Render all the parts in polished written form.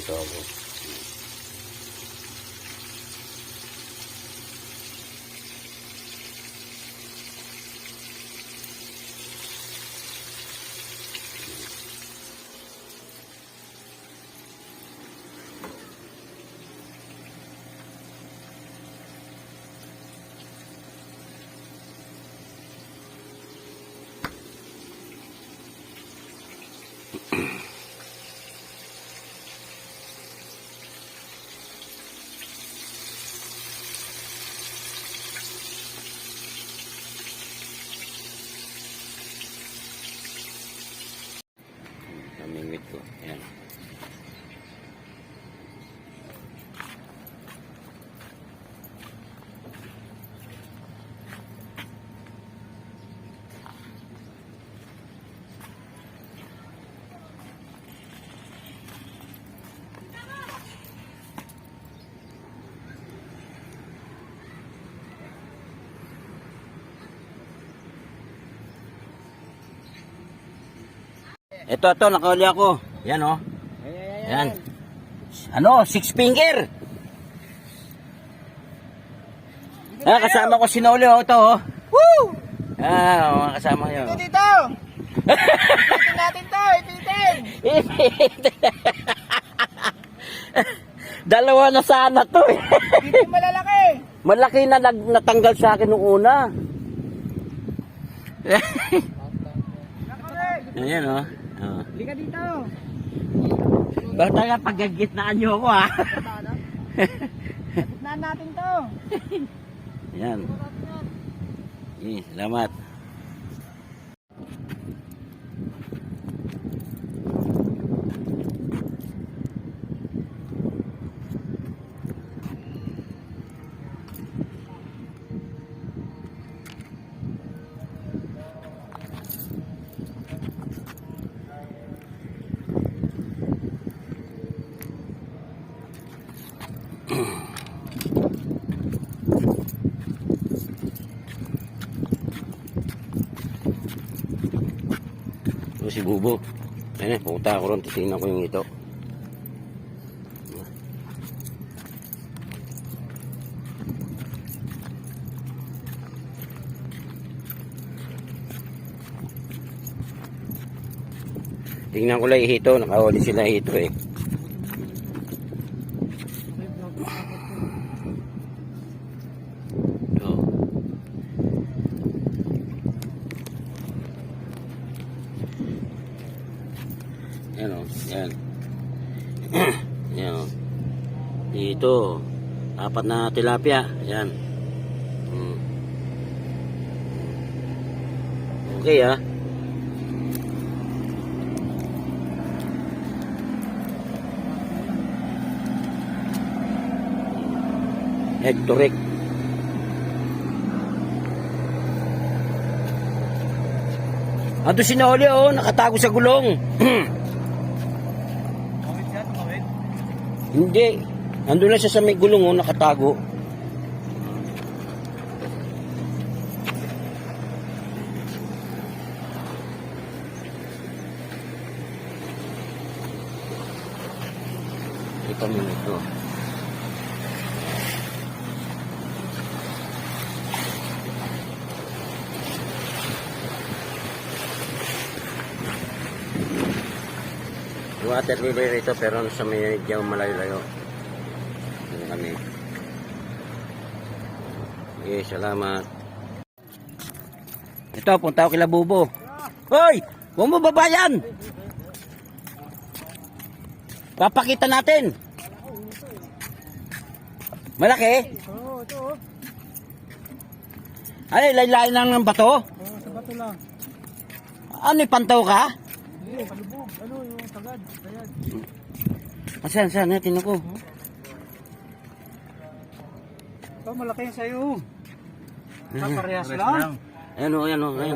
dito ako. Namimit ko. Ayan. Ito, nakahuli ako. Yan, oh. Yan. Ano, 6 finger. Ah, kasama ko sinuli, oh. Ito, oh. Woo! Ah, kasama yun. Ito dito. Ipitin natin to, ipitin. Dalawa na sana to, eh. Ipitin malalaki. Malaki na natanggal sa akin nung una. Ayan, oh. Lika dito. Basta nga pagagitnaan nyo ako, ha. Gitnaan natin to. Ayan. Salamat. Ito si Bubo. Ayan, pumunta ako ron. Titingnan ko yung ito. Tingnan ko lang ito. Nakahuli sila ito, eh. Yan, o. Yan. Yan, o. Dito. 4 na tilapia. Yan. Okay, ha. Hectoric. Ando si Noli, oh. Nakatago sa gulong. Hindi. Nandun na siya sa may gulong, oh, nakatago. Ito mo ito. Water lily rito pero sa may medyo malayo-layo. Dito kami. Okay, salamat. Ito, punta ako kila Bubo. Hoy! Huwag mo babayan! Papakita natin. Malaki? Oo, ito. Ay, laylay lang ng bato? Oo, sa bato lang. Ano, ipantaw ka? Hindi, palubog. Ano, yung sagad. Ayan. Saan natin ako? Ito, malaki yung sayo. Kaparehas lang. Ayan o, laki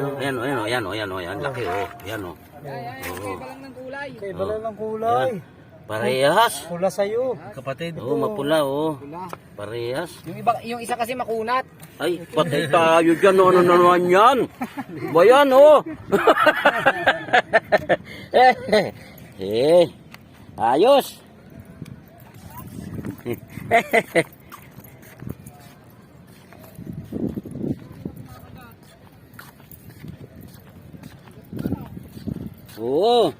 o. Ayan o. Kaiba lang ng kulay. Kaiba Oh. lang ng kulay. Parehas. Pula sayo. Kapatid. Oo, mapula o. Parehas. Yung isa kasi makunat. Ay, patay tayo dyan. Ano naman yan? Bayan o. Ayos. Oo.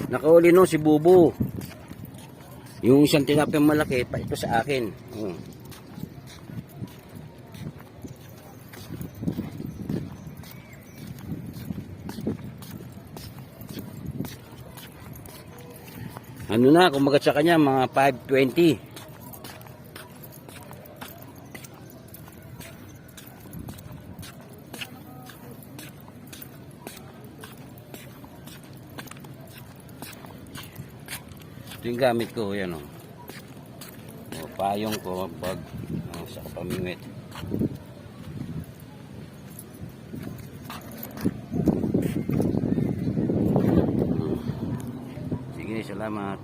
Nakauli no si Bubu. Yung isang tilapiyang malaki, pa ito sa akin. Ano na, kumagat sa kanya, mga 520. Ito yung gamit ko, yan o. Payong ko, bag, sa kapamimit. Sige, salamat.